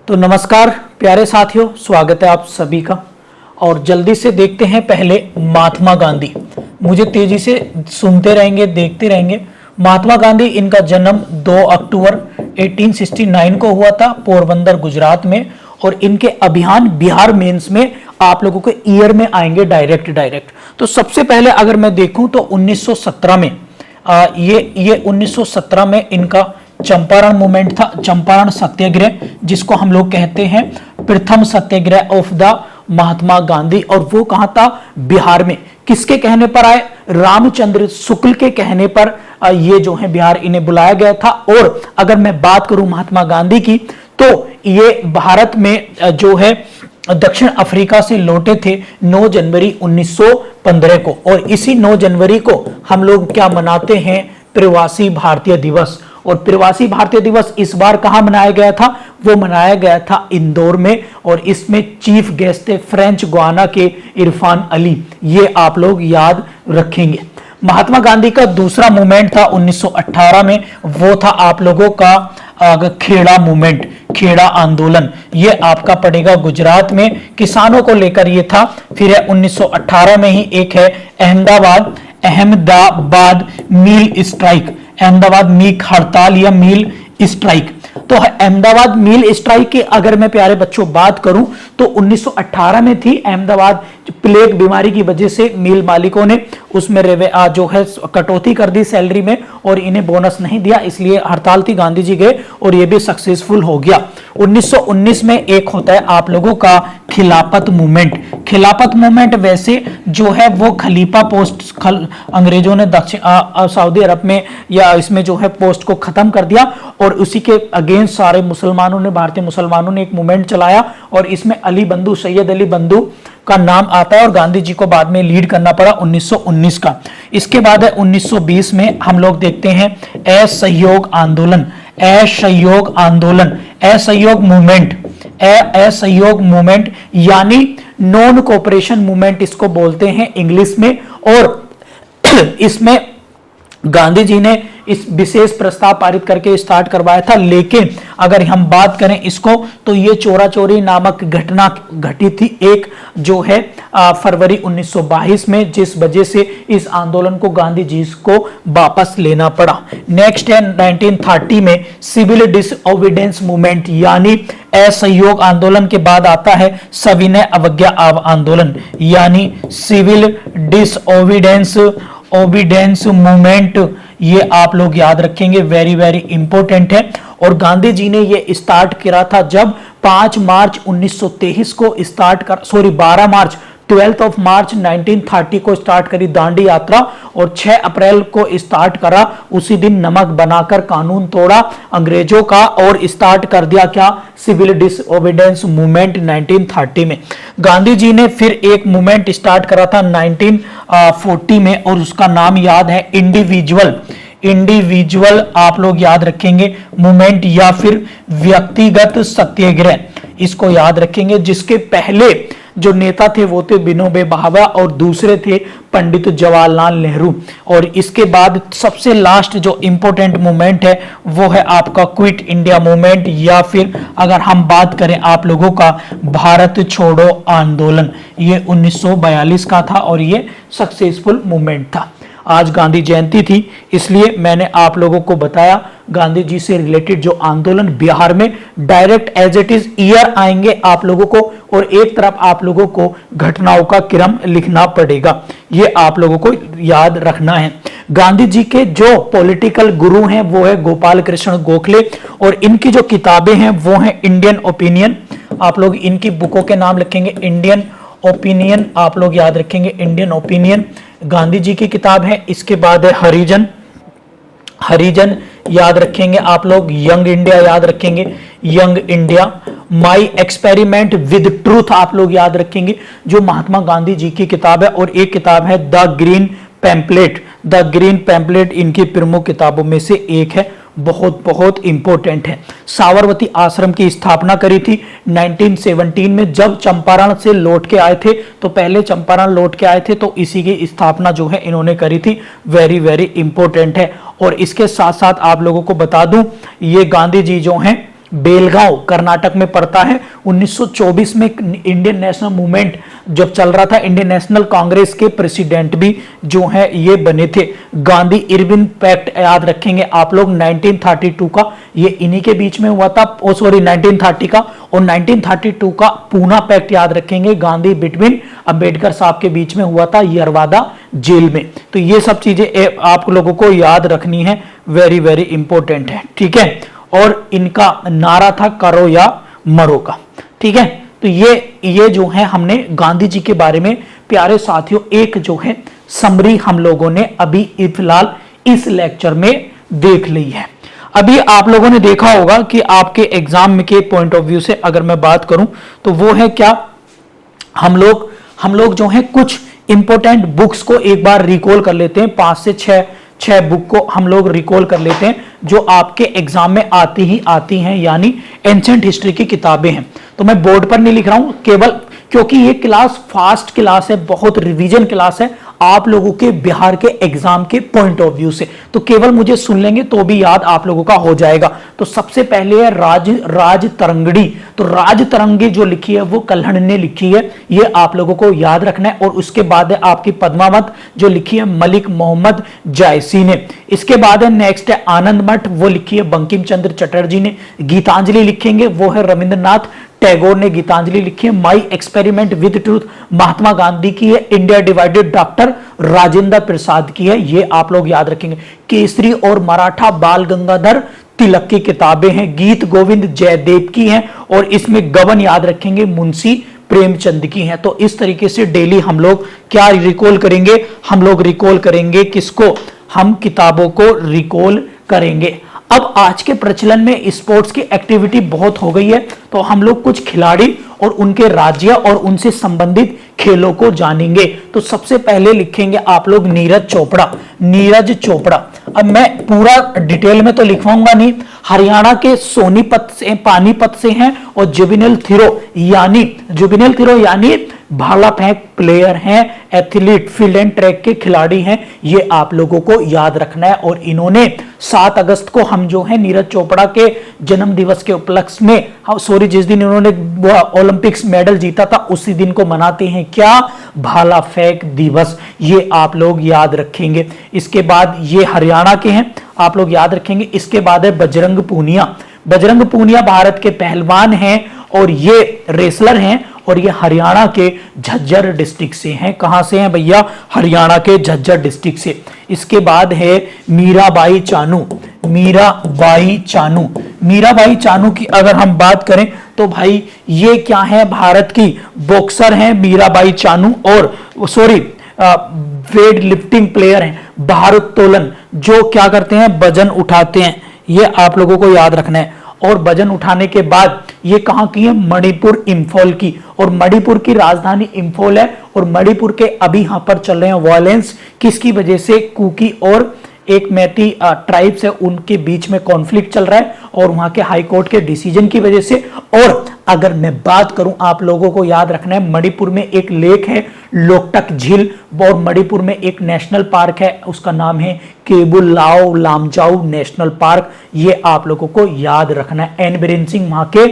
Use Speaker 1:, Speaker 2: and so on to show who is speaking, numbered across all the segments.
Speaker 1: तो नमस्कार प्यारे साथियों, स्वागत है आप सभी का। और जल्दी से देखते हैं पहले महात्मा गांधी। मुझे तेजी से सुनते रहेंगे, देखते रहेंगे। महात्मा गांधी, इनका जन्म 2 अक्टूबर 1869 को हुआ था पोरबंदर गुजरात में। और इनके अभियान बिहार मेंस में आप लोगों के ईयर में आएंगे डायरेक्ट। तो सबसे पहले अगर मैं देखूं तो 1917 में ये 1917 में इनका चंपारण मूवमेंट था, चंपारण सत्याग्रह, जिसको हम लोग कहते हैं प्रथम सत्याग्रह ऑफ द महात्मा गांधी। और वो कहां था? बिहार में। किसके कहने पर आए? रामचंद्र शुक्ल के कहने पर ये जो है बिहार इन्हें बुलाया गया था। और अगर मैं बात करूं महात्मा गांधी की, तो ये भारत में जो है दक्षिण अफ्रीका से लौटे थे 9 जनवरी 1915 को। और इसी 9 जनवरी को हम लोग क्या मनाते हैं? प्रवासी भारतीय दिवस। और प्रवासी भारतीय दिवस इस बार कहां मनाया गया था? वो मनाया गया था इंदौर में। और इसमें चीफ गेस्ट थे फ्रेंच गुयाना के इरफान अली। ये आप लोग याद रखेंगे। महात्मा गांधी का दूसरा मूवमेंट था 1918 में, वो था आप लोगों का खेड़ा मूवमेंट, खेड़ा आंदोलन। ये आपका पड़ेगा गुजरात में, किसानों को लेकर ये था। फिर है 1918 में ही एक है अहमदाबाद मिल स्ट्राइक, अहमदाबाद मील हड़ताल या मिल स्ट्राइक। तो अहमदाबाद मिल स्ट्राइक की अगर मैं प्यारे बच्चों बात करूं तो 1918 में थी। अहमदाबाद प्लेग बीमारी की वजह से मिल मालिकों ने उसमें जो है कटौती कर दी सैलरी में और इन्हें बोनस नहीं दिया, इसलिए हड़ताल थी। गांधी जी गए और ये भी सक्सेसफुल हो गया। 1919 में एक होता है आप लोगों का खिलाफत मूवमेंट। खिलाफत मूवमेंट वैसे जो है वो खलीफा पोस्ट अंग्रेजों ने दक्षिण सऊदी अरब में या इसमें जो है पोस्ट को खत्म कर दिया। और उसी के अगेंस्ट सारे मुसलमानों ने, भारतीय मुसलमानों ने एक मूवमेंट चलाया। और इसमें अली बंधु, सैयद अली बंधु का नाम आता है। और गांधी जी को बाद में लीड करना पड़ा 1919 का। इसके बाद है 1920 में हम लोग देखते हैं असहयोग आंदोलन, असहयोग आंदोलन, असहयोग मूवमेंट, असहयोग मूवमेंट यानी नॉन कोऑपरेशन मूवमेंट इसको बोलते हैं इंग्लिश में। और इसमें गांधी जी ने इस विशेष प्रस्ताव पारित करके स्टार्ट करवाया था। लेकिन अगर हम बात करें इसको तो ये चोरा चोरी नामक घटना घटी थी एक जो है फरवरी 1922 में, जिस वजह से इस आंदोलन को गांधी जी को वापस लेना पड़ा। नेक्स्ट है 1930 में सिविल डिसओबीडियंस मूवमेंट यानी असहयोग आंदोलन के बाद आता है सविनय अवज्ञा आंदोलन यानी सिविल डिसओबीडियंस मूवमेंट। ये आप लोग याद रखेंगे, वेरी वेरी इंपॉर्टेंट है। और गांधी जी ने ये स्टार्ट किया था जब 5 मार्च 1923 को 12 मार्च 12 मार्च 1930 को स्टार्ट करी दांडी यात्रा। और 6 अप्रैल को स्टार्ट करा। उसी दिन नमक बनाकर कानून तोड़ा अंग्रेजों का और स्टार्ट कर दिया क्या? सिविल डिसओबीडियंस मूवमेंट 1930 में। गांधी जी ने फिर एक मूवमेंट स्टार्ट करा था 1940 में और उसका नाम याद है इंडिविजुअल आप लोग याद रखेंगे मूवमेंट या फिर व्यक्तिगत सत्याग्रह, इसको याद रखेंगे। जिसके पहले जो नेता थे वो थे विनोबा भावे और दूसरे थे पंडित जवाहरलाल नेहरू। और इसके बाद सबसे लास्ट जो इंपॉर्टेंट मूवमेंट है वो है आपका क्विट इंडिया मूवमेंट या फिर अगर हम बात करें आप लोगों का भारत छोड़ो आंदोलन। ये 1942 का था और ये सक्सेसफुल मूवमेंट था। आज गांधी जयंती थी इसलिए मैंने आप लोगों को बताया गांधी जी से रिलेटेड जो आंदोलन बिहार में direct as it is year आएंगे आप लोगों को। और एक तरफ आप लोगों को घटनाओं का क्रम लिखना पड़ेगा, ये आप लोगों को याद रखना है। गांधी जी के जो पॉलिटिकल गुरु हैं वो है गोपाल कृष्ण गोखले। और इनकी जो किताबें हैं वो हैं इंडियन ओपिनियन, आप लोग इनकी बुकों के नाम लिखेंगे इंडियन ओपिनियन, आप लोग याद रखेंगे इंडियन ओपिनियन गांधी जी की किताब है। इसके बाद है हरिजन याद रखेंगे आप लोग, यंग इंडिया याद रखेंगे, young India, my experiment with truth आप लोग याद रखेंगे जो महात्मा गांधी जी की किताब है। और एक किताब है द ग्रीन पैम्पलेट इनकी प्रमुख किताबों में से एक है, बहुत बहुत इंपॉर्टेंट है। साबरमती आश्रम की स्थापना करी थी 1917 में जब चंपारण से लौट के आए थे। तो पहले चंपारण लौट के आए थे तो इसी की स्थापना जो है इन्होंने करी थी, वेरी वेरी इंपॉर्टेंट है। और इसके साथ साथ आप लोगों को बता दूं ये गांधी जी जो हैं बेलगांव कर्नाटक में पड़ता है। 1924 में इंडियन नेशनल मूवमेंट जब चल रहा था, इंडियन नेशनल कांग्रेस के प्रेसिडेंट भी जो है ये बने थे। गांधी इरविन पैक्ट याद रखेंगे आप लोग 1932 का, ये इन्हीं के बीच में हुआ था। 1930 का, और 1932 का पूना पैक्ट याद रखेंगे, गांधी बिटवीन अंबेडकर साहब के बीच में हुआ था यरवादा जेल में। तो ये सब चीजें आप लोगों को याद रखनी है, वेरी वेरी इंपॉर्टेंट है, ठीक है। और इनका नारा था करो या मरो का, ठीक है। तो ये जो है हमने गांधी जी के बारे में प्यारे साथियों एक जो है समरी हम लोगों ने अभी फिलहाल इस लेक्चर में देख ली है। अभी आप लोगों ने देखा होगा कि आपके एग्जाम के पॉइंट ऑफ व्यू से अगर मैं बात करूं तो वो है क्या, हम लोग जो है कुछ इंपॉर्टेंट बुक्स को एक बार रिकॉल कर लेते हैं। 5 से 6 बुक को हम लोग रिकॉल कर लेते हैं जो आपके एग्जाम में आती हैं, यानी एंशिएंट हिस्ट्री की किताबें हैं। तो मैं बोर्ड पर नहीं लिख रहा हूं, केवल क्योंकि ये क्लास फास्ट क्लास है, बहुत रिवीजन क्लास है आप लोगों के बिहार के एग्जाम के पॉइंट ऑफ व्यू से, तो केवल मुझे सुन लेंगे तो भी याद आप लोगों का हो जाएगा। तो सबसे पहले है राज तरंगड़ी। तो राज तरंगी जो लिखी है वो कल्हड़ ने लिखी है, ये आप लोगों को याद रखना है। और उसके बाद है आपकी पद्मावत जो लिखी है मलिक मोहम्मद जायसी ने। इसके बाद है नेक्स्ट है आनंद मठ, वो लिखी है बंकिम चंद्र चटर्जी ने। गीतांजलि लिखेंगे वो है रविंद्रनाथ टैगोर ने गीतांजलि लिखी है। My experiment with truth Mahatma Gandhi की है। India divided doctor Rajendra Prasad की है, ये आप लोग याद रखेंगे। केसरी और मराठा बाल गंगाधर तिलक की किताबें हैं। गीत गोविंद जयदेव की हैं, और इसमें गबन याद रखेंगे मुंशी प्रेमचंद की हैं। तो इस तरीके से डेली हम लोग क्या रिकॉल करेंगे, हम लोग रिकॉल करेंगे किसको, हम किताबों को रिकॉल करेंगे। अब आज के प्रचलन में स्पोर्ट्स की एक्टिविटी बहुत हो गई है, तो हम लोग कुछ खिलाड़ी और उनके राज्य और उनसे संबंधित खेलों को जानेंगे। तो सबसे पहले लिखेंगे आप लोग नीरज चोपड़ा। नीरज चोपड़ा, अब मैं पूरा डिटेल में तो लिखवाऊंगा नहीं, हरियाणा के सोनीपत से पानीपत से हैं, और जुबिनल थिरो यानी भाला फेंक प्लेयर हैं, एथलीट फील्ड एंड ट्रैक के खिलाड़ी हैं, ये आप लोगों को याद रखना है। और इन्होंने 7 अगस्त को हम जो है नीरज चोपड़ा के जन्म दिवस के उपलक्ष्य में, जिस दिन इन्होंने ओलंपिक्स मेडल जीता था उसी दिन को मनाते हैं क्या, भाला फेंक दिवस, ये आप लोग याद रखेंगे। इसके बाद ये हरियाणा के हैं, आप लोग याद रखेंगे। इसके बाद है बजरंग पूनिया। बजरंग पूनिया भारत के पहलवान हैं और ये रेसलर हैं, और ये हरियाणा के झज्जर डिस्ट्रिक्ट से हैं। कहां से हैं भैया, हरियाणा के झज्जर डिस्ट्रिक्ट से। इसके बाद है मीराबाई चानू। मीराबाई चानू की अगर हम बात करें तो भाई ये क्या है, भारत की बॉक्सर हैं मीराबाई चानू, और वेट लिफ्टिंग प्लेयर हैं, भारोत्तोलन जो क्या करते हैं, वजन उठाते हैं, ये आप लोगों को याद रखना है। और वजन उठाने के बाद ये कहां की है, मणिपुर इंफॉल की, और मणिपुर की राजधानी इंफॉल है। और मणिपुर के अभी यहां पर चल रहे हैं वायलेंस, किसकी वजह से, कुकी और एक मैती ट्राइब्स है उनके बीच में कॉन्फ्लिक्ट चल रहा है, और वहां के हाई कोर्ट के डिसीजन की वजह से। और अगर मैं बात करूं, आप लोगों को याद रखना है मणिपुर में एक लेक है लोकटक झील, और मणिपुर में एक नेशनल पार्क है, उसका नाम है केबुल लाओ लामजाऊ नेशनल पार्क, ये आप लोगों को याद रखना है। एन बीरेन सिंह वहां के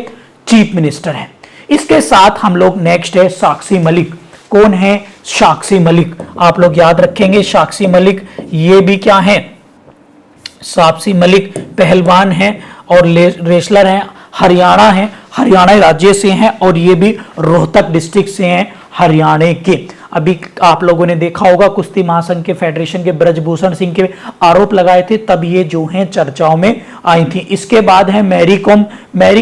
Speaker 1: चीफ मिनिस्टर हैं। इसके साथ हम लोग नेक्स्ट है साक्षी मलिक। कौन है, साक्षी मलिक, आप लोग याद रखेंगे। साक्षी मलिक ये भी क्या है, साक्षी मलिक पहलवान हैं और रेसलर हैं, हरियाणा राज्य से हैं, और ये भी रोहतक डिस्ट्रिक्ट से हैं हरियाणा के। अभी आप लोगों ने देखा होगा कुश्ती महासंघ के फेडरेशन के ब्रजभूषण सिंह के आरोप लगाए थे, तब ये जो हैं चर्चाओं में आई थी। इसके बाद है मैरी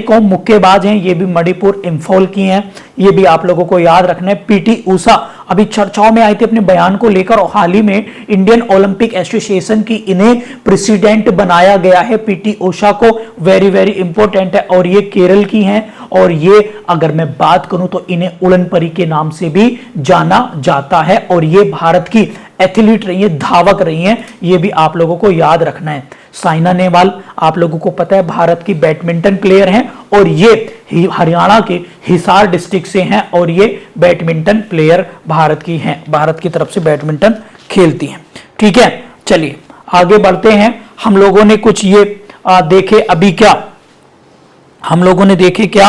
Speaker 1: कॉम मुक्केबाज हैं, ये भी मणिपुर इंफॉल की हैं, ये भी आप लोगों को याद रखना है। पीटी उषा अभी चर्चाओं में आई थी अपने बयान को लेकर, और हाल ही में इंडियन ओलंपिक एसोसिएशन की इन्हें प्रेसिडेंट बनाया गया है। पीटी उषा को वेरी वेरी इंपॉर्टेंट है, और ये केरल की हैं, और ये अगर मैं बात करूं तो इन्हें उड़न परी के नाम से भी जाना जाता है, और ये भारत की एथलीट रही है, धावक रही हैं, ये भी आप लोगों को याद रखना है। साइना नेहवाल आप लोगों को पता है भारत की बैडमिंटन प्लेयर हैं, और ये हरियाणा के हिसार डिस्ट्रिक्ट से हैं, और ये बैडमिंटन प्लेयर भारत की हैं, भारत की तरफ से बैडमिंटन खेलती हैं। ठीक है, चलिए आगे बढ़ते हैं। हम लोगों ने कुछ ये देखे, अभी क्या हम लोगों ने देखे क्या,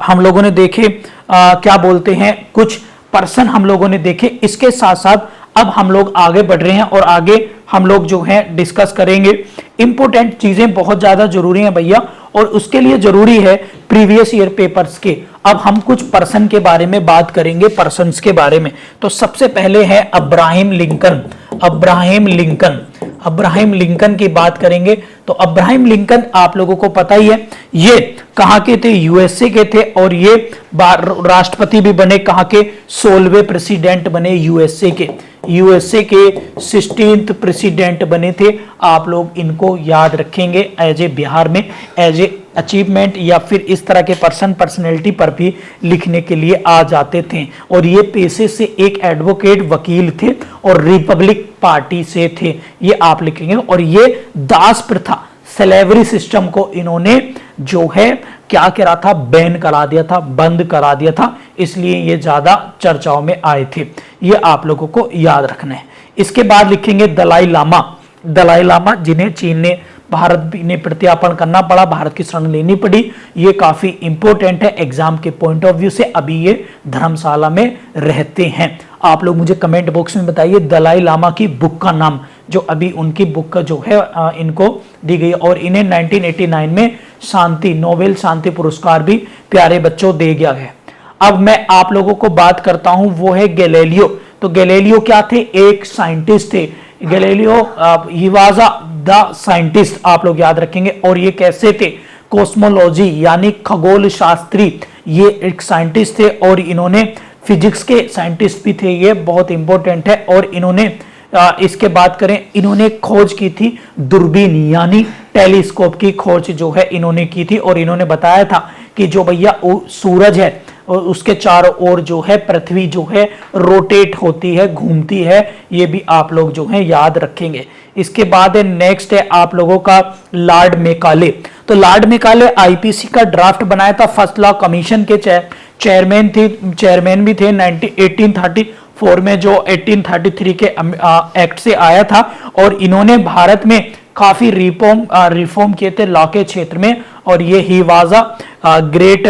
Speaker 1: हम लोगों ने देखे क्या बोलते हैं, कुछ पर्सन हम लोगों ने देखे। इसके साथ साथ अब हम लोग आगे बढ़ रहे हैं और आगे हम लोग जो है डिस्कस करेंगे। इंपॉर्टेंट चीजें बहुत ज्यादा जरूरी हैं भैया, और उसके लिए जरूरी है प्रीवियस ईयर पेपर्स के। अब हम कुछ पर्सन के बारे में बात करेंगे, पर्सन्स के बारे में। तो सबसे पहले है Abraham Lincoln. Abraham Lincoln, Abraham Lincoln की बात करेंगे। तो अब्राहम लिंकन आप लोगों को पता ही है, ये कहां के थे, यूएसए के थे, और ये राष्ट्रपति भी बने, कहां के, 16वें प्रेसिडेंट बने यूएसए के। यूएसए के 16th प्रेसिडेंट बने थे। आप लोग इनको याद रखेंगे एज ए बिहार में एज ए अचीवमेंट, या फिर इस तरह के पर्सनैलिटी पर भी लिखने के लिए आ जाते थे। और ये पेशे से एक एडवोकेट वकील थे और रिपब्लिक पार्टी से थे, ये आप लिखेंगे। और ये दास प्रथा, स्लेवरी सिस्टम को इन्होंने जो है क्या करा था, बैन करा दिया था, बंद करा दिया था, इसलिए ये ज्यादा चर्चाओं में आए थे। ये आप लोगों को याद रखना है। इसके बाद लिखेंगे दलाई लामा। दलाई लामा जिन्हें चीन ने, भारत ने प्रत्यार्पण करना पड़ा, भारत की शरण लेनी पड़ी, ये काफी इंपॉर्टेंट है एग्जाम के पॉइंट ऑफ व्यू से। अभी ये धर्मशाला में रहते हैं। आप लोग मुझे कमेंट बॉक्स में बताइए दलाई लामा की बुक का नाम, जो अभी उनकी बुक का जो है इनको दी गई, और इन्हें 1989 में शांति, नोबेल शांति पुरस्कार भी प्यारे बच्चों दे गया है। अब मैं आप लोगों को बात करता हूं, वो है गैलीलियो। तो गैलीलियो क्या थे, एक साइंटिस्ट थे। Galileo he was the scientist, आप लोग याद रखेंगे। और ये कैसे थे, कोस्मोलॉजी यानी खगोल शास्त्री, ये एक साइंटिस्ट थे। और इन्होंने फिजिक्स के साइंटिस्ट भी थे, ये बहुत इंपॉर्टेंट है। और इन्होंने इसके बात करें, इन्होंने खोज की थी दूरबीन यानी टेलीस्कोप की खोज जो है इन्होंने की थी। और इन्होंने बताया था कि जो भैया सूरज है और उसके चारों ओर जो है पृथ्वी जो है रोटेट होती है, घूमती है, ये भी आप लोग जो है याद रखेंगे। इसके बाद है नेक्स्ट है आप लोगों का लॉर्ड मेकाले। तो लॉर्ड मेकाले आईपीसी का ड्राफ्ट बनाया था, फर्स्ट लॉ कमीशन के चेयरमैन भी थे। 1834 में जो 1833 के एक्ट से आया था। और इन्होंने भारत में काफी रिफॉर्म किए थे लॉ के क्षेत्र में। और ये he was a great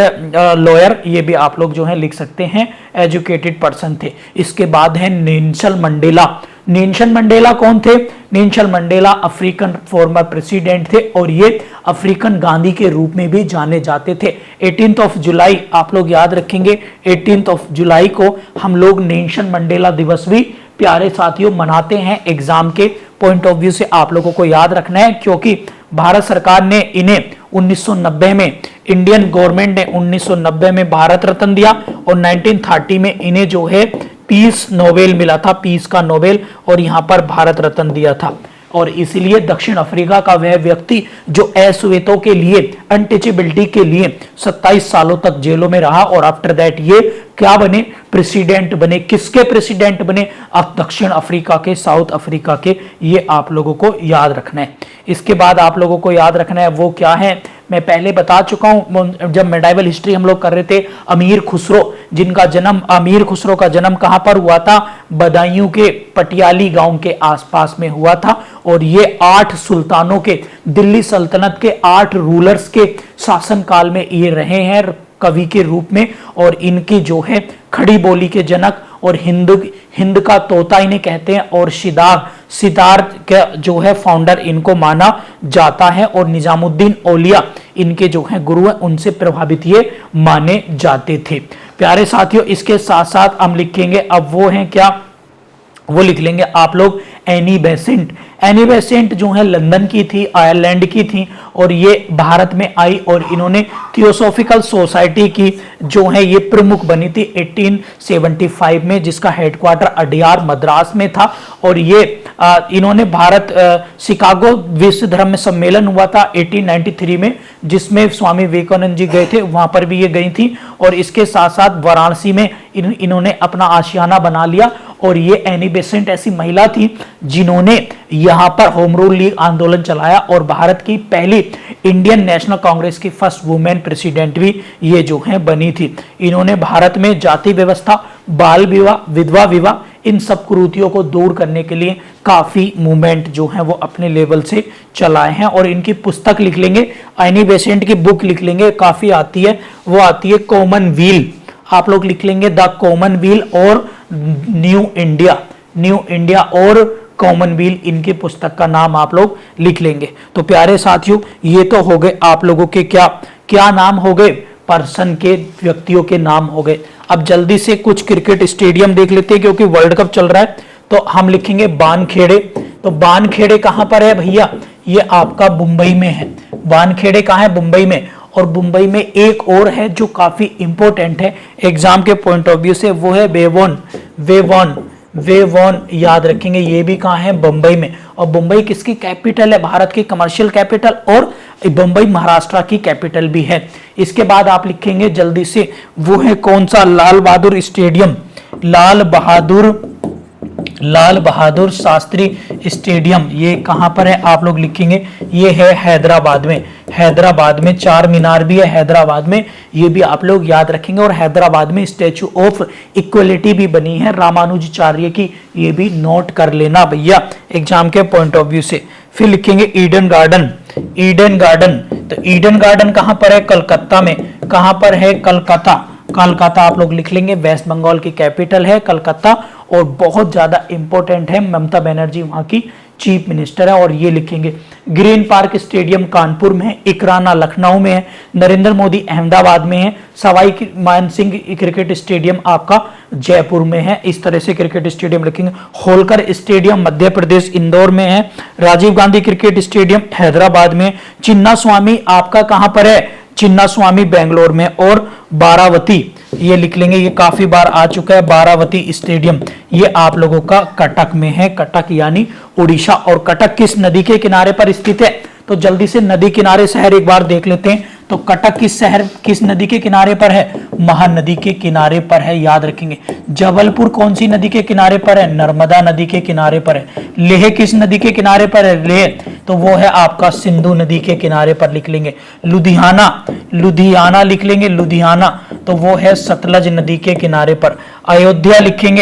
Speaker 1: lawyer, ये भी आप लोग जो है लिख सकते हैं, एजुकेटेड पर्सन थे। इसके बाद है नेल्सन मंडेला। नेल्सन मंडेला कौन थे, Nelson Mandela African former president थे, और ये अफ्रीकन गांधी के रूप में भी जाने जाते थे। 18 जुलाई आप लोग याद रखेंगे, 18 जुलाई को हम लोग नेल्सन मंडेला दिवस भी प्यारे साथियों मनाते हैं। एग्जाम के पॉइंट ऑफ व्यू से आप लोगों को याद रखना है, क्योंकि भारत सरकार ने इन्हें 1990 में, इंडियन गवर्नमेंट ने 1990 में भारत रत्न दिया, और 1930 में इन्हें जो है पीस नोबेल मिला था, पीस का नोबेल, और यहां पर भारत रत्न दिया था। और इसलिए दक्षिण अफ्रीका का वह व्यक्ति जो अश्वेतों के लिए, अनटचेबिलिटी के लिए 27 सालों तक जेलों में रहा, और आफ्टर दैट ये क्या बने, प्रेसिडेंट बने। किसके प्रेसिडेंट बने, अब दक्षिण अफ्रीका के, साउथ अफ्रीका के। ये आप लोगों को याद रखना है। इसके बाद आप लोगों को याद रखना है वो क्या है, मैं पहले बता चुका हूं जब मेडाइवल हिस्ट्री हम लोग कर रहे थे। अमीर खुसरो, जिनका जन्म, अमीर खुसरो का जन्म कहां पर हुआ था, बदायूं के पटियाली गांव के आसपास में हुआ था। और ये 8 सुल्तानों के, दिल्ली सल्तनत के 8 रूलर्स के शासनकाल में ये रहे हैं कवि के रूप में। और इनकी जो है खड़ी बोली के जनक, और हिंद का तोता इन्हें कहते हैं, और सितार का जो है फाउंडर इनको माना जाता है। और निजामुद्दीन औलिया इनके जो है गुरु हैं, उनसे प्रभावित ये माने जाते थे। प्यारे साथियों, इसके साथ साथ हम लिखेंगे, अब वो हैं क्या, वो लिख लेंगे आप लोग एनी बेसेंट। एनी बेसेंट जो है लंदन की थी, आयरलैंड की थी, और ये भारत में आई, और इन्होंने थियोसॉफिकल सोसाइटी की जो है ये प्रमुख बनी थी 1875 में, जिसका हेडक्वार्टर अडियार मद्रास में था। और ये इन्होंने भारत शिकागो विश्व धर्म सम्मेलन हुआ था 1893 में, जिसमें स्वामी विवेकानंद जी गए थे, वहां पर भी ये गई थी। और इसके साथ साथ वाराणसी में इन्होंने अपना आशियाना बना लिया। और ये एनी बेसेंट ऐसी महिला थी जिन्होंने यहां पर होम रूल लीग आंदोलन चलाया, और भारत की पहली इंडियन नेशनल कांग्रेस की फर्स्ट वुमेन प्रेसिडेंट भी ये जो है बनी थी। इन्होंने भारत में जाति व्यवस्था, बाल विवाह, विधवा विवाह, इन सब कुरीतियों को दूर करने के लिए काफी मूवमेंट जो है वो अपने लेवल से चलाए हैं। और इनकी पुस्तक लिख लेंगे, एनी बेसेंट की बुक लिख लेंगे, काफी आती है, वो आती है कॉमनवेल्थ, आप लोग लिख लेंगे द कॉमनवेल्थ और न्यू इंडिया और कॉमनवेल्थ, इनकी पुस्तक का नाम आप लोग लिख लेंगे। तो प्यारे साथियों, ये तो हो गए आप लोगों के क्या क्या नाम हो गए, पर्सन के, व्यक्तियों के नाम हो गए। अब जल्दी से कुछ क्रिकेट स्टेडियम देख लेते हैं, क्योंकि वर्ल्ड कप चल रहा है। तो हम लिखेंगे बानखेड़े। तो बानखेड़े कहां पर है भैया, ये आपका मुंबई में है। बानखेड़े कहां है, मुंबई में। और मुंबई में एक और है जो काफी इंपॉर्टेंट है एग्जाम के पॉइंट ऑफ व्यू से, वो है वेवॉन याद रखेंगे, ये भी कहां है, बंबई में। और बंबई किसकी कैपिटल है, भारत की कमर्शियल कैपिटल, और बंबई महाराष्ट्र की कैपिटल भी है। इसके बाद आप लिखेंगे जल्दी से, वो है कौन सा, लाल बहादुर स्टेडियम, लाल बहादुर शास्त्री स्टेडियम, ये कहां पर है, आप लोग लिखेंगे ये है हैदराबाद में। चार मीनार भी है हैदराबाद में, ये भी आप लोग याद रखेंगे। और हैदराबाद में स्टैचू ऑफ इक्वलिटी भी बनी है रामानुजाचार्य की, ये भी नोट कर लेना भैया एग्जाम के पॉइंट ऑफ व्यू से। फिर लिखेंगे ईडन गार्डन। तो ईडन गार्डन कहां पर है, कलकत्ता में। कहां पर है, कलकत्ता आप लोग लिख लेंगे, वेस्ट बंगाल की कैपिटल है कलकत्ता, और बहुत ज्यादा इंपॉर्टेंट है, ममता बनर्जी वहां की चीफ मिनिस्टर है। और ये लिखेंगे ग्रीन पार्क स्टेडियम कानपुर में है, इकराना लखनऊ में है, नरेंद्र मोदी अहमदाबाद में है, सवाई मानसिंह क्रिकेट स्टेडियम आपका जयपुर में है। इस तरह से क्रिकेट स्टेडियम लिखेंगे। होलकर स्टेडियम मध्य प्रदेश इंदौर में है, राजीव गांधी क्रिकेट स्टेडियम हैदराबाद में, चिन्ना स्वामी आपका कहां पर है, चिन्ना स्वामी बेंगलोर में, और बारावती ये लिख लेंगे, ये काफी बार आ चुका है, बारावती स्टेडियम ये आप लोगों का कटक में है, कटक यानी उड़ीसा। और कटक किस नदी के किनारे पर स्थित है, तो जल्दी से नदी किनारे शहर एक बार देख लेते हैं। तो कटक किस नदी के किनारे पर है, महानदी के किनारे पर है, याद रखेंगे। जबलपुर कौन सी नदी के किनारे पर है, नर्मदा नदी के किनारे पर है। लेह किस नदी के किनारे पर है, लेह तो वो है आपका सिंधु नदी के किनारे पर, लिख लेंगे। लुधियाना लिख लेंगे, लुधियाना तो वो है सतलज नदी के किनारे पर। अयोध्या लिखेंगे,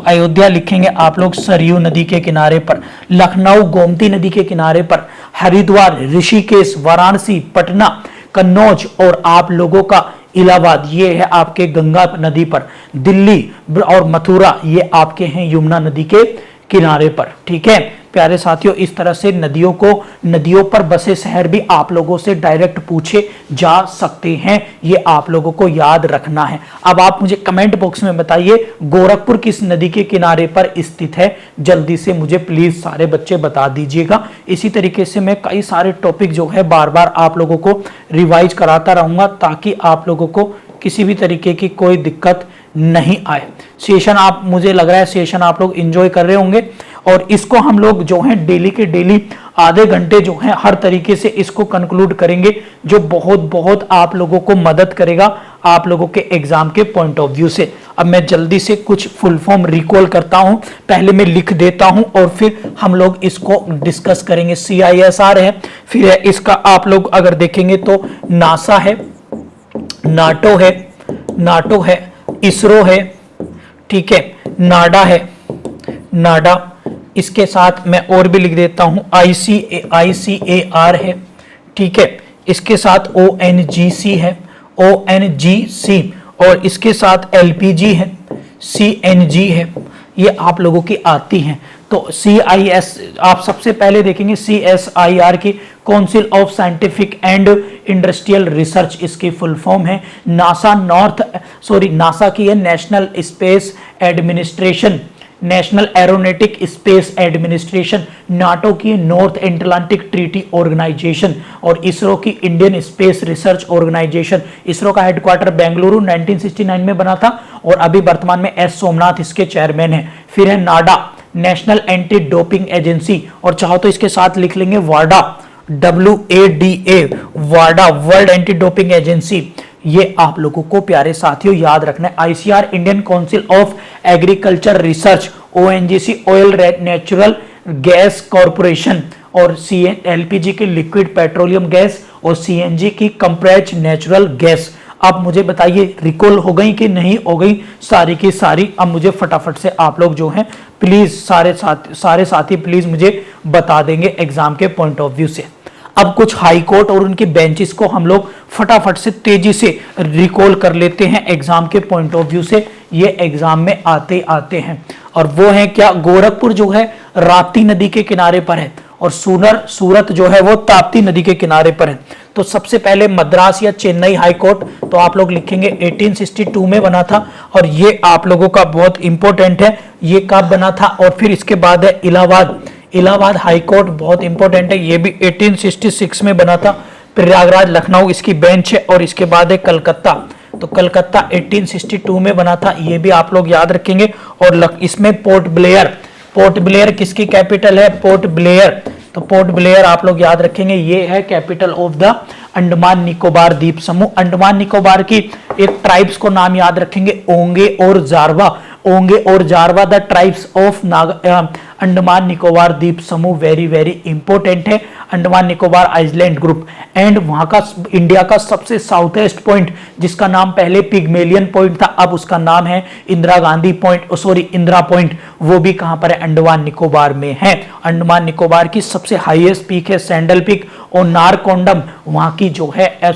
Speaker 1: अयोध्या लिखेंगे आप लोग सरयू नदी के किनारे पर। लखनऊ गोमती नदी के किनारे पर। हरिद्वार, ऋषिकेश, वाराणसी, पटना, कन्नौज और आप लोगों का इलाहाबाद ये है आपके गंगा नदी पर। दिल्ली और मथुरा ये आपके हैं यमुना नदी के किनारे पर। ठीक है प्यारे साथियों, इस तरह से नदियों पर बसे शहर भी आप लोगों से डायरेक्ट पूछे जा सकते हैं, ये आप लोगों को याद रखना है। अब आप मुझे कमेंट बॉक्स में बताइए गोरखपुर किस नदी के किनारे पर स्थित है, जल्दी से मुझे प्लीज सारे बच्चे बता दीजिएगा। इसी तरीके से मैं कई सारे टॉपिक जो है बार बार आप लोगों को रिवाइज कराता रहूंगा, ताकि आप लोगों को किसी भी तरीके की कोई दिक्कत नहीं आए। सेशन आप, मुझे लग रहा है सेशन आप लोग एंजॉय कर रहे होंगे, और इसको हम लोग जो है डेली के डेली आधे घंटे जो है हर तरीके से इसको कंक्लूड करेंगे, जो बहुत आप लोगों को मदद करेगा आप लोगों के एग्जाम के पॉइंट ऑफ व्यू से। अब मैं जल्दी से कुछ फुल फॉर्म रिकॉल करता हूं, पहले मैं लिख देता हूं और फिर हम लोग इसको डिस्कस करेंगे। CISR है, फिर है इसका आप लोग अगर देखेंगे तो नासा है, नाटो है, इसरो है, ठीक है, नाडा है, इसके साथ मैं और भी लिख देता हूं ICAR है, ठीक है, इसके साथ ONGC है, और इसके साथ LPG है, CNG है, ये आप लोगों की आती हैं। तो CIS आप सबसे पहले देखेंगे CSIR की council of scientific and industrial research इसकी फुल फॉर्म है। नासा की है national space administration, national aeronautic space administration. NATO की नॉर्थ एटलांटिक ट्रीटी ऑर्गेनाइजेशन, और इसरो की Indian space research organization. ISRO का हेडक्वार्टर बेंगलुरु 1969 में बना था, और अभी वर्तमान में S सोमनाथ इसके चेयरमैन है। फिर है नाडा, नेशनल एंटी डोपिंग एजेंसी, और चाहो तो इसके साथ लिख लेंगे वाडा, WADA, वाडा वर्ल्ड एंटी डोपिंग एजेंसी। ये आप लोगों को प्यारे साथियों याद रखना है। ICR Indian council of agriculture research, ONGC oil natural gas corporation, और LPG की लिक्विड पेट्रोलियम गैस, और CNG की कंप्रेस्ड नेचुरल गैस। अब मुझे बताइए रिकॉल हो गई कि नहीं हो गई सारी की सारी। अब मुझे फटाफट से आप लोग जो हैं प्लीज सारे साथी प्लीज मुझे बता देंगे एग्जाम के पॉइंट ऑफ व्यू से। अब कुछ हाई कोर्ट और उनकी बेंचेस को हम लोग फटाफट से तेजी से रिकॉल कर लेते हैं एग्जाम के पॉइंट ऑफ व्यू से, ये एग्जाम में आते आते हैं। और वो है क्या, गोरखपुर जो है राप्ती नदी के किनारे पर है और सूरत जो है वो ताप्ती नदी के किनारे पर है। तो सबसे पहले मद्रास या चेन्नई हाई कोर्ट, तो आप लोग लिखेंगे 1862 में बना था और ये आप लोगों का बहुत इंपॉर्टेंट है, ये कब बना था। और फिर इसके बाद है इलाहाबाद हाई कोर्ट, बहुत इंपॉर्टेंट है, ये भी 1866 में बना था। प्रयागराज लखनऊ इसकी बेंच है। और इसके बाद है कलकत्ता, तो कलकत्ता 1862 में बना था, ये भी आप लोग याद रखेंगे। और इसमें पोर्ट ब्लेयर किसकी कैपिटल है, पोर्ट ब्लेयर, तो पोर्ट ब्लेयर आप लोग याद रखेंगे, ये है capital of the Andaman Nicobar द्वीप समूह। अंडमान निकोबार की एक ट्राइब्स को नाम याद रखेंगे, ओंगे और Jarawa the tribes of Andaman Nicobar द्वीप समूह, वेरी वेरी इंपॉर्टेंट है। Andaman Nicobar island group and वहां का इंडिया का सबसे साउथेस्ट पॉइंट जिसका नाम पहले पिग्मेलियन पॉइंट था, अब उसका नाम है इंदिरा पॉइंट, वो भी कहां पर है, अंडमान निकोबार में है। अंडमान निकोबार की सबसे हाईएस्ट पीक है सैंडल पीक और नारकोंडम वहां की जो है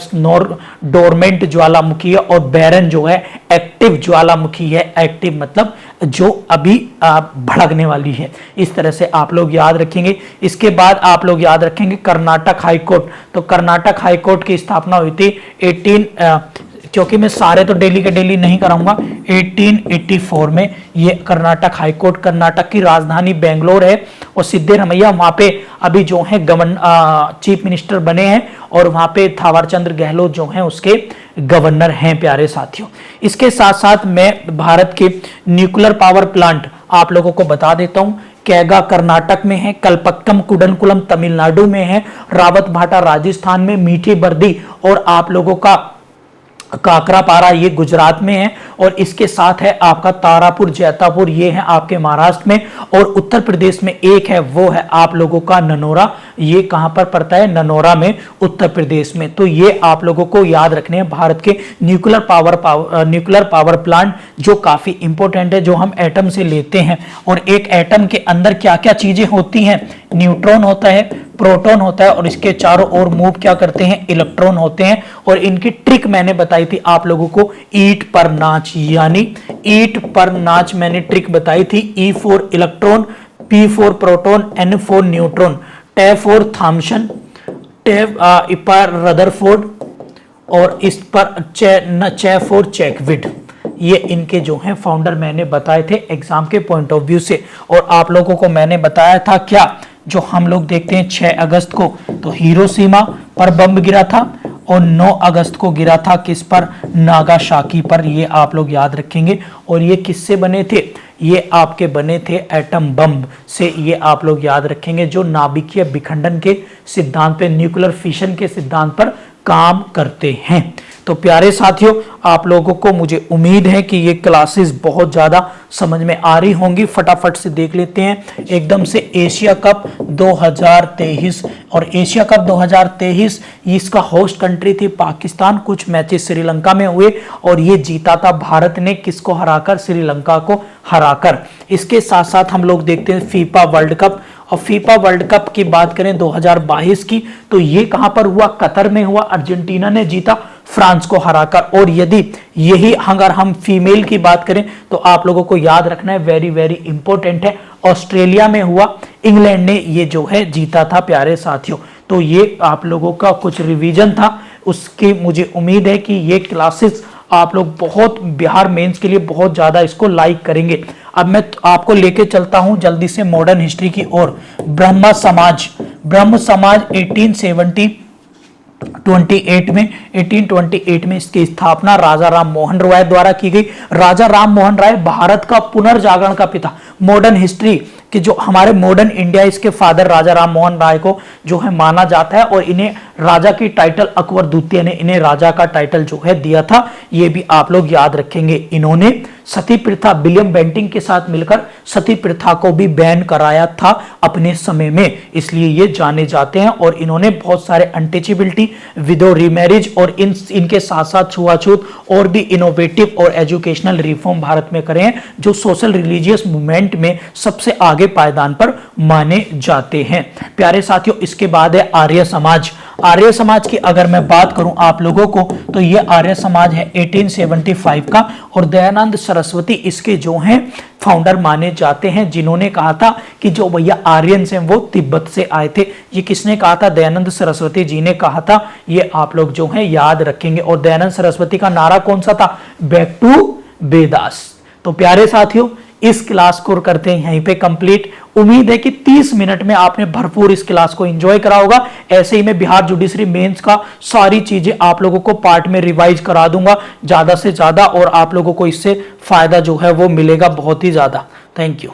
Speaker 1: डोरमेंट ज्वालामुखी है और बैरन जो है एक्टिव ज्वालामुखी है। एक्टिव मतलब जो अभी भड़कने वाली है, इस तरह से आप लोग याद रखेंगे। इसके बाद आप लोग याद रखेंगे कर्नाटक हाई कोर्ट, तो कर्नाटक हाई कोर्ट की स्थापना हुई थी क्योंकि मैं सारे तो डेली के डेली नहीं कराऊंगा, 1884 में ये कर्नाटक हाई कोर्ट। कर्नाटक की राजधानी बेंगलोर है और सिद्धरामैया वहां पे अभी जो है चीफ मिनिस्टर बने हैं और वहां पे थावरचंद्र गहलोत जो हैं उसके गवर्नर हैं प्यारे साथियों। इसके साथ साथ मैं भारत के न्यूक्लियर पावर प्लांट आप लोगों को बता देता हूं। कैगा कर्नाटक में है, कल्पक्कम कुडनकुलम तमिलनाडु में है, रावत भाटा राजस्थान में, मीठी बर्दी और आप लोगों का काकरापारा ये गुजरात में है। और इसके साथ है आपका तारापुर जैतापुर, ये है आपके महाराष्ट्र में। और उत्तर प्रदेश में एक है, वो है आप लोगों का ननौरा, ये कहां पर पड़ता है, ननौरा में उत्तर प्रदेश में। तो ये आप लोगों को याद रखने हैं भारत के न्यूक्लियर पावर प्लांट जो काफी इंपॉर्टेंट है, जो हम एटम से लेते हैं। और एक एटम के अंदर क्या क्या चीजें होती हैं, न्यूट्रॉन होता है, प्रोटॉन होता है और इसके चारों ओर मूव क्या करते हैं, इलेक्ट्रॉन होते हैं। और इनकी ट्रिक मैंने बताई थी आप लोगों को, ईट पर नाच, यानी ईट पर नाच मैंने ट्रिक बताई थी। E for electron, p for proton, n for neutron, T for Thomson, पर रदरफोर्ड और इस पर चे फॉर चैकविड। ये इनके जो हैं फाउंडर मैंने बताए थे एग्जाम के पॉइंट ऑफ व्यू से। और आप लोगों को मैंने बताया था क्या, जो हम लोग देखते हैं 6 अगस्त को तो हिरोशिमा पर बम गिरा था और 9 अगस्त को गिरा था किस पर, नागासाकी पर, ये आप लोग याद रखेंगे। और ये किससे बने थे, ये आपके बने थे एटम बम से, ये आप लोग याद रखेंगे, जो नाभिकीय विखंडन के सिद्धांत पे, न्यूक्लियर फिशन के सिद्धांत पर काम करते हैं। तो प्यारे साथियों, आप लोगों को मुझे उम्मीद है कि ये क्लासेस बहुत ज़्यादा समझ में आ रही होंगी। फटाफट से देख लेते हैं एकदम से एशिया कप 2023। और एशिया कप 2023 इसका होस्ट कंट्री थी पाकिस्तान। कुछ मैचेस श्रीलंका में हुए और ये जीता था भारत ने, किसको हराकर, श्रीलंका को हराकर। इसके साथ साथ हम लोग देखते हैं फीफा वर्ल्ड कप। और फीफा वर्ल्ड कप की बात करें 2022 की, तो ये कहां पर हुआ, कतर में हुआ। अर्जेंटीना ने जीता फ्रांस को हराकर। और यदि यही अगर हम फीमेल की बात करें तो आप लोगों को याद रखना है, वेरी वेरी इंपॉर्टेंट है, ऑस्ट्रेलिया में हुआ, इंग्लैंड ने ये जो है जीता था प्यारे साथियों। तो ये आप लोगों का कुछ रिवीजन था, उसकी मुझे उम्मीद है कि ये क्लासेस आप लोग बहुत बिहार मेंस के लिए बहुत ज्यादा इसको लाइक करेंगे। अब मैं आपको लेके चलता हूं जल्दी से मॉडर्न हिस्ट्री की ओर। ब्रह्म समाज 1828 में इसकी स्थापना राजा राम मोहन राय द्वारा की गई। राजा राम मोहन राय भारत का पुनर्जागरण का पिता, मॉडर्न हिस्ट्री कि जो हमारे मॉडर्न इंडिया, इसके फादर राजा राम मोहन राय को जो है माना जाता है। और इन्हें राजा की टाइटल अकबर द्वितीय ने इन्हें राजा का टाइटल जो है दिया था, ये भी आप लोग याद रखेंगे। इन्होंने सती प्रथा, विलियम बेंटिंक के साथ मिलकर सती प्रथा को भी बैन कराया था अपने समय में, इसलिए ये जाने जाते हैं। और इन्होंने बहुत सारे अनटचेबिलिटी, विडो रीमैरिज और इनके साथ साथ छुआछूत और भी इनोवेटिव और एजुकेशनल रिफॉर्म भारत में करे हैं, जो सोशल रिलीजियस मूवमेंट में सबसे आगे पायदान पर माने जाते हैं। प्यारे साथियों, इसके बाद है आर्य समाज। आर्य समाज की अगर मैं बात करूं आप लोगों को, तो ये आर्य समाज है 1875 का, और दयानंद सरस्वती इसके जो हैं फाउंडर माने जाते हैं, जिन्होंने कहा था कि जो भैया आर्यंस हैं वो तिब्बत से आए थे। ये किसने कहा था? दयानंद सरस्वती जी ने कहा था। ये आप लोग जो हैं याद रखेंगे। और दयानंद सरस्वती का नारा कौन सा था? Back to Vedas. तो प्यारे साथियों, इस क्लास को करते हैं यहीं पे कंप्लीट। उम्मीद है कि 30 मिनट में आपने भरपूर इस क्लास को एंजॉय करा होगा। ऐसे ही मैं बिहार जुडिशरी मेंस का सारी चीजें आप लोगों को पार्ट में रिवाइज करा दूंगा ज्यादा से ज्यादा, और आप लोगों को इससे फायदा जो है वो मिलेगा बहुत ही ज्यादा। Thank you.